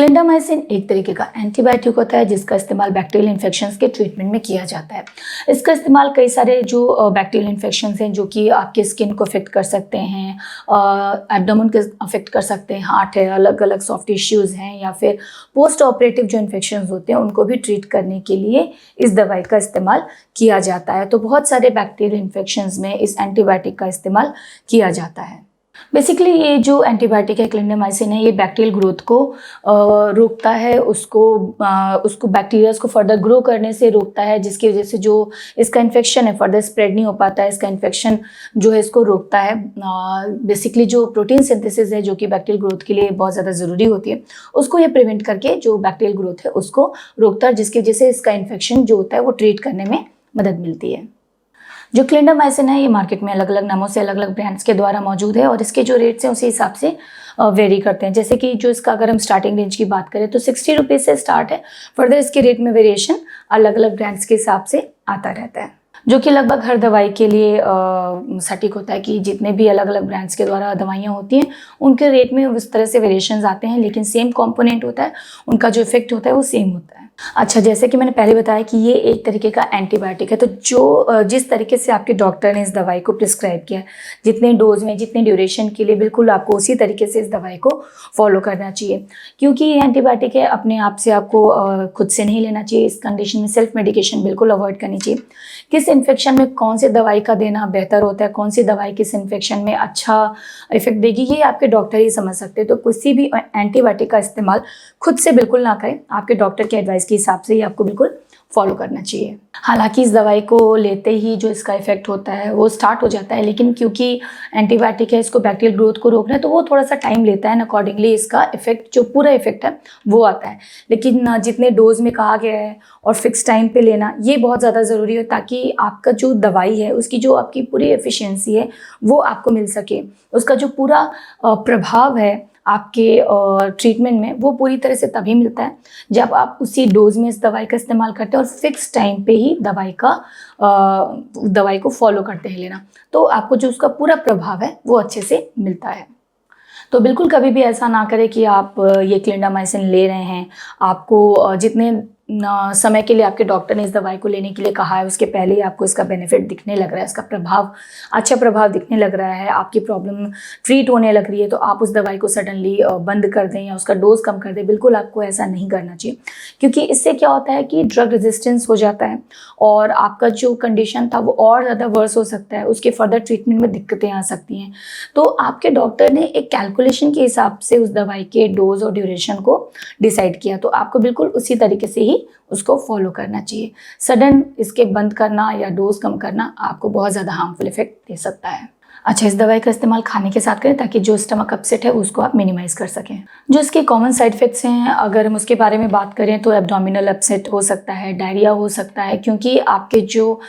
Clindamycin एक तरीके का एंटीबायोटिक होता है जिसका इस्तेमाल बैक्टीरियल इन्फेक्शंस के ट्रीटमेंट में किया जाता है। इसका इस्तेमाल कई सारे जो बैक्टीरियल इन्फेक्शंस हैं जो कि आपके स्किन को अफेक्ट कर सकते हैं, एब्डोमेन को अफेक्ट कर सकते हैं, हार्ट है, अलग अलग सॉफ्ट टिश्यूज़ हैं, या फिर पोस्ट ऑपरेटिव जो इन्फेक्शंस होते हैं उनको भी ट्रीट करने के लिए इस दवाई का इस्तेमाल किया जाता है। तो बहुत सारे बैक्टीरियल इन्फेक्शंस में इस एंटीबायोटिक का इस्तेमाल किया जाता है। बेसिकली ये जो एंटीबायोटिक है क्लिंडामाइसिन है, ये बैक्टीरियल ग्रोथ को रोकता है, उसको बैक्टीरियाज को फर्दर ग्रो करने से रोकता है, जिसकी वजह से जो इसका इन्फेक्शन है फर्दर स्प्रेड नहीं हो पाता है। इसका इन्फेक्शन जो है इसको रोकता है। बेसिकली जो प्रोटीन सिंथेसिस है जो कि बैक्टीरियल ग्रोथ के लिए बहुत ज़्यादा ज़रूरी होती है, उसको ये प्रिवेंट करके जो बैक्टीरियल ग्रोथ है उसको रोकता है, जिसकी वजह से इसका इन्फेक्शन जो होता है वो ट्रीट करने में मदद मिलती है। जो क्लिंडामाइसिन है ये मार्केट में अलग अलग नामों से अलग अलग ब्रांड्स के द्वारा मौजूद है और इसके जो रेट्स हैं उसी हिसाब से वेरी करते हैं। जैसे कि जो इसका अगर हम स्टार्टिंग रेंज की बात करें तो 60 रुपीज़ से स्टार्ट है। फर्दर इसके रेट में वेरिएशन अलग अलग ब्रांड्स के हिसाब से आता रहता है, जो कि लगभग हर दवाई के लिए सटीक होता है कि जितने भी अलग अलग ब्रांड्स के द्वारा दवाइयाँ होती हैं उनके रेट में उस तरह से वेरिएशंस आते हैं, लेकिन सेम कंपोनेंट होता है, उनका जो इफेक्ट होता है वो सेम होता है। अच्छा, जैसे कि मैंने पहले बताया कि ये एक तरीके का एंटीबायोटिक है, तो जो जिस तरीके से आपके डॉक्टर ने इस दवाई को प्रिस्क्राइब किया है, जितने डोज में जितने ड्यूरेशन के लिए, बिल्कुल आपको उसी तरीके से इस दवाई को फॉलो करना चाहिए। क्योंकि ये एंटीबायोटिक है, अपने आप से आपको खुद से नहीं लेना चाहिए। इस कंडीशन में सेल्फ मेडिकेशन बिल्कुल अवॉइड करनी चाहिए। किस इन्फेक्शन में कौन सी दवाई का देना बेहतर होता है, कौन सी दवाई किस इन्फेक्शन में अच्छा इफेक्ट देगी, ये आपके डॉक्टर ही समझ सकते हैं। तो किसी भी एंटीबायोटिक का इस्तेमाल खुद से बिल्कुल ना करें, आपके डॉक्टर के एडवाइस के हिसाब से ही आपको बिल्कुल फॉलो करना चाहिए। हालांकि इस दवाई को लेते ही जो इसका इफेक्ट होता है वो स्टार्ट हो जाता है, लेकिन क्योंकि एंटीबायोटिक है, इसको बैक्टीरियल ग्रोथ को रोकना है, तो वो थोड़ा सा टाइम लेता है। अकॉर्डिंगली इसका इफेक्ट जो पूरा इफेक्ट है वो आता है। लेकिन जितने डोज में कहा गया है और फिक्स टाइम पे लेना ये बहुत ज़्यादा ज़रूरी है, ताकि आपका जो दवाई है उसकी जो आपकी पूरी एफिशिएंसी है वो आपको मिल सके। उसका जो पूरा प्रभाव है आपके ट्रीटमेंट में वो पूरी तरह से तभी मिलता है जब आप उसी डोज में इस दवाई का इस्तेमाल करते हैं और फिक्स टाइम पे ही दवाई को फॉलो करते हैं लेना, तो आपको जो उसका पूरा प्रभाव है वो अच्छे से मिलता है। तो बिल्कुल कभी भी ऐसा ना करें कि आप ये क्लिंडामाइसिन ले रहे हैं, आपको जितने समय के लिए आपके डॉक्टर ने इस दवाई को लेने के लिए कहा है उसके पहले ही आपको इसका बेनिफिट दिखने लग रहा है, इसका प्रभाव अच्छा प्रभाव दिखने लग रहा है, आपकी प्रॉब्लम ट्रीट होने लग रही है, तो आप उस दवाई को सडनली बंद कर दें या उसका डोज कम कर दें। बिल्कुल आपको ऐसा नहीं करना चाहिए, क्योंकि इससे क्या होता है कि ड्रग रेजिस्टेंस हो जाता है और आपका जो कंडीशन था वो और ज़्यादा वर्स हो सकता है, उसके फर्दर ट्रीटमेंट में दिक्कतें आ सकती हैं। तो आपके डॉक्टर ने एक कैलकुलेशन के हिसाब से उस दवाई के डोज और ड्यूरेशन को डिसाइड किया, तो आपको बिल्कुल उसी तरीके से ही उसको फॉलो करना चाहिए। सडन इसके बंद करना या डोज कम करना आपको बहुत ज़्यादा हार्मफुल इफेक्ट दे सकता है। अच्छा, इस दवाई का इस्तेमाल खाने के साथ करें ताकि जो स्टमक अपसेट है उसको आप मिनिमाइज़ कर सकें। जो इसके कॉमन साइड इफ़ेक्ट्स हैं, अगर हम उसके बारे में बात करें तो एब्डोमिनल अपसेट हो सकता है, डायरिया हो सकता है, क्योंकि आपके जो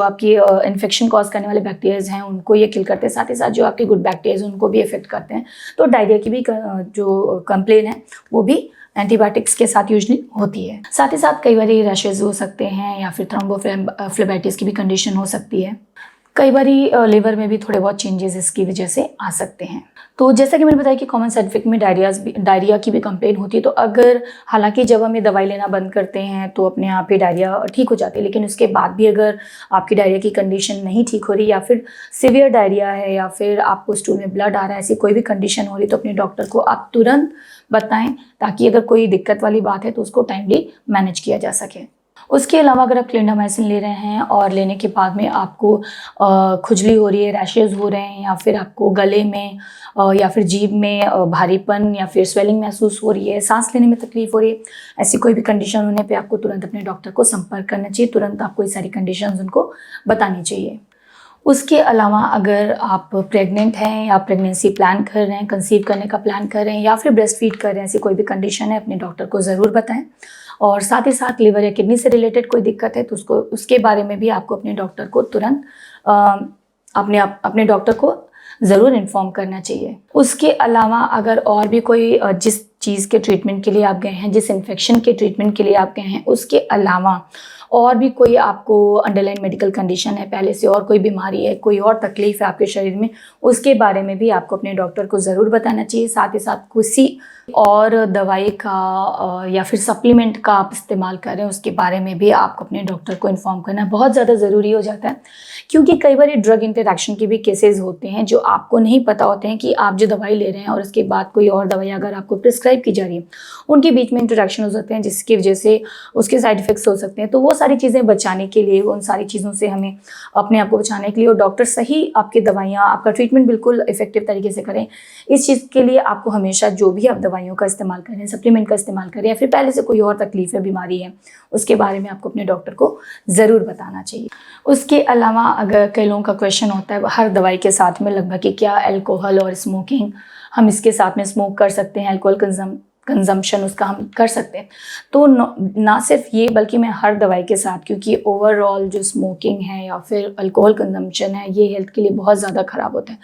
आपकी इन्फेक्शन कॉज करने वाले बैक्टीरियाज हैं उनको ये किल करते हैं, साथ ही साथ जो आपके गुड बैक्टीरियाज उनको भी इफेक्ट करते हैं। तो डायरिया की भी जो कंप्लेन है वो भी एंटीबायोटिक्स के साथ यूजली होती है। साथ ही साथ कई बार रैशेज हो सकते हैं या फिर थ्रोम्बोफ्लेबाइटिस की भी कंडीशन हो सकती है। कई बार लिवर में भी थोड़े बहुत चेंजेस इसकी वजह से आ सकते हैं। तो जैसा कि मैंने बताया कि कॉमन साइड इफेक्ट में डायरिया की भी कंप्लेन होती है। तो अगर हालांकि जब हम ये दवाई लेना बंद करते हैं तो अपने आप ही डायरिया ठीक हो जाती है, लेकिन उसके बाद भी अगर आपकी डायरिया की कंडीशन नहीं ठीक हो रही या फिर सीवियर डायरिया है या फिर आपको स्टूल में ब्लड आ रहा है, ऐसी कोई भी कंडीशन हो रही, तो अपने डॉक्टर को आप तुरंत बताएं, ताकि अगर कोई दिक्कत वाली बात है तो उसको टाइमली मैनेज किया जा सके। उसके अलावा अगर आप क्लिंडामाइसिन ले रहे हैं और लेने के बाद में आपको खुजली हो रही है, रैशेज हो रहे हैं, या फिर आपको गले में या फिर जीभ में भारीपन या फिर स्वेलिंग महसूस हो रही है, सांस लेने में तकलीफ हो रही है, ऐसी कोई भी कंडीशन होने पे आपको तुरंत अपने डॉक्टर को संपर्क करना चाहिए। तुरंत आपको ये सारी कंडीशंस उनको बतानी चाहिए। उसके अलावा अगर आप प्रेग्नेंट हैं या प्रेगनेंसी प्लान कर रहे हैं, कंसीव करने का प्लान कर रहे हैं या फिर ब्रेस्ट फीड कर रहे हैं, ऐसी कोई भी कंडीशन है, अपने डॉक्टर को ज़रूर बताएं। और साथ ही साथ लिवर या किडनी से रिलेटेड कोई दिक्कत है तो उसके बारे में भी आपको अपने डॉक्टर को तुरंत अपने डॉक्टर को ज़रूर इन्फॉर्म करना चाहिए। उसके अलावा अगर और भी कोई जिस चीज़ के ट्रीटमेंट के लिए आप गए हैं, जिस इन्फेक्शन के ट्रीटमेंट के लिए आप गए हैं, उसके अलावा और भी कोई आपको अंडरलाइन मेडिकल कंडीशन है, पहले से और कोई बीमारी है, कोई और तकलीफ है आपके शरीर में, उसके बारे में भी आपको अपने डॉक्टर को ज़रूर बताना चाहिए। साथ ही साथ किसी और दवाई का या फिर सप्लीमेंट का आप इस्तेमाल कर रहे हैं, उसके बारे में भी आपको अपने डॉक्टर को इन्फॉर्म करना बहुत ज़्यादा ज़रूरी हो जाता है, क्योंकि कई बार ड्रग इंटरैक्शन के भी केसेस होते हैं जो आपको नहीं पता होते हैं कि आप जो दवाई ले रहे हैं और उसके बाद कोई और दवाई अगर आपको प्रिस्क्राइब की जा रही है, उनके बीच में इंटरैक्शन हो सकते हैं जिसकी वजह से उसके साइड इफ़ेक्ट्स हो सकते हैं। तो वो सारी चीज़ें बचाने के लिए, उन सारी चीज़ों से हमें अपने आप को बचाने के लिए, और डॉक्टर सही आपकी दवाइयाँ, आपका ट्रीटमेंट बिल्कुल इफेक्टिव तरीके से करें, इस चीज़ के लिए आपको हमेशा जो भी आप दवाइयों का इस्तेमाल करें, सप्लीमेंट का इस्तेमाल करें, या फिर पहले से कोई और तकलीफ है, बीमारी है, उसके बारे में आपको अपने डॉक्टर को ज़रूर बताना चाहिए। उसके अलावा अगर कई लोगों का क्वेश्चन होता है हर दवाई के साथ में लगभग कि क्या अल्कोहल और स्मोकिंग, हम इसके साथ में स्मोक कर सकते हैं, अल्कोहल कंजम्पशन उसका हम कर सकते हैं? तो ना सिर्फ ये, बल्कि मैं हर दवाई के साथ, क्योंकि ओवरऑल जो स्मोकिंग है या फिर अल्कोहल कंजम्पशन है, ये हेल्थ के लिए बहुत ज़्यादा ख़राब होता है।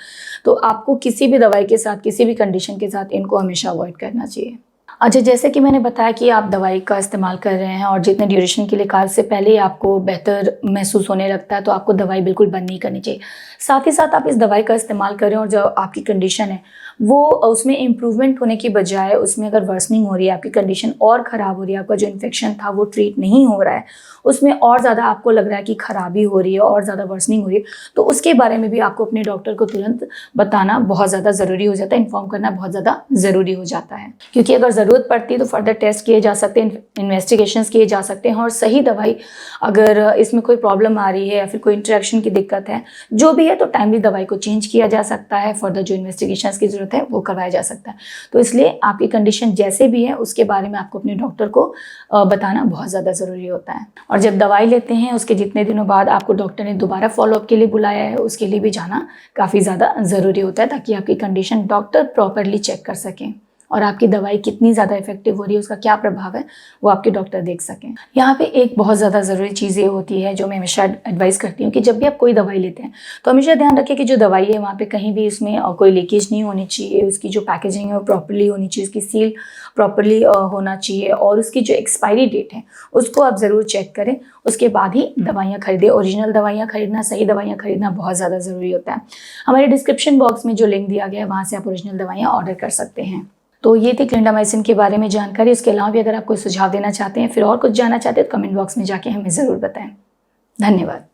तो आपको किसी भी दवाई के साथ, किसी भी कंडीशन के साथ इनको हमेशा अवॉइड करना चाहिए। अच्छा, जैसे कि मैंने बताया कि आप दवाई का इस्तेमाल कर रहे हैं और जितने ड्यूरेशन के लिए कहा, से पहले ही आपको बेहतर महसूस होने लगता है, तो आपको दवाई बिल्कुल बंद नहीं करनी चाहिए। साथ ही साथ आप इस दवाई का इस्तेमाल करें और जो आपकी कंडीशन है वो उसमें इम्प्रूवमेंट होने की बजाय उसमें अगर वर्सनिंग हो रही है, आपकी कंडीशन और ख़राब हो रही है, आपका जो इन्फेक्शन था वो ट्रीट नहीं हो रहा है, उसमें और ज़्यादा आपको लग रहा है कि ख़राबी हो रही है और ज़्यादा वर्सनिंग हो रही है, तो उसके बारे में भी आपको अपने डॉक्टर को तुरंत बताना बहुत ज़्यादा ज़रूरी हो जाता है, इन्फॉर्म करना बहुत ज़्यादा ज़रूरी हो जाता है। क्योंकि अगर ज़रूरत पड़ती है तो फर्दर टेस्ट किए जा सकते हैं, इन्वेस्टिगेशंस किए जा सकते हैं, और सही दवाई, अगर इसमें कोई प्रॉब्लम आ रही है या फिर कोई इंटरेक्शन की दिक्कत है, जो भी है, तो टाइमली दवाई को चेंज किया जा सकता है, फर्दर जो इन्वेस्टिगेशंस की ज़रूरत है वो करवाया जा सकता है। तो इसलिए आपकी कंडीशन जैसे भी है उसके बारे में आपको अपने डॉक्टर को बताना बहुत ज़्यादा ज़रूरी होता है। और जब दवाई लेते हैं उसके जितने दिनों बाद आपको डॉक्टर ने दोबारा फॉलोअप के लिए बुलाया है, उसके लिए भी जाना काफ़ी ज़्यादा ज़रूरी होता है, ताकि आपकी कंडीशन डॉक्टर प्रॉपरली चेक कर सकें और आपकी दवाई कितनी ज़्यादा इफेक्टिव हो रही है, उसका क्या प्रभाव है, वो आपके डॉक्टर देख सकें। यहाँ पे एक बहुत ज़्यादा ज़रूरी चीज़ ये होती है जो मैं हमेशा एडवाइस करती हूँ कि जब भी आप कोई दवाई लेते हैं तो हमेशा ध्यान रखें कि जो दवाई है वहाँ पे कहीं भी इसमें कोई लीकेज नहीं होनी चाहिए, उसकी जो पैकेजिंग है वो प्रॉपरली होनी चाहिए, उसकी सील प्रॉपरली होना चाहिए, और उसकी जो एक्सपायरी डेट है उसको आप ज़रूर चेक करें, उसके बाद ही दवाइयाँ खरीदें। ओरिजिनल दवाइयाँ खरीदना, सही दवाइयाँ खरीदना बहुत ज़्यादा ज़रूरी होता है। हमारे डिस्क्रिप्शन बॉक्स में जो लिंक दिया गया है वहाँ से आप ओरिजिनल दवाइयाँ ऑर्डर कर सकते हैं। तो ये थी क्लिंडामाइसिन के बारे में जानकारी। इसके अलावा भी अगर आप कोई सुझाव देना चाहते हैं, फिर और कुछ जानना चाहते हैं, तो कमेंट बॉक्स में जाके हमें ज़रूर बताएं। धन्यवाद।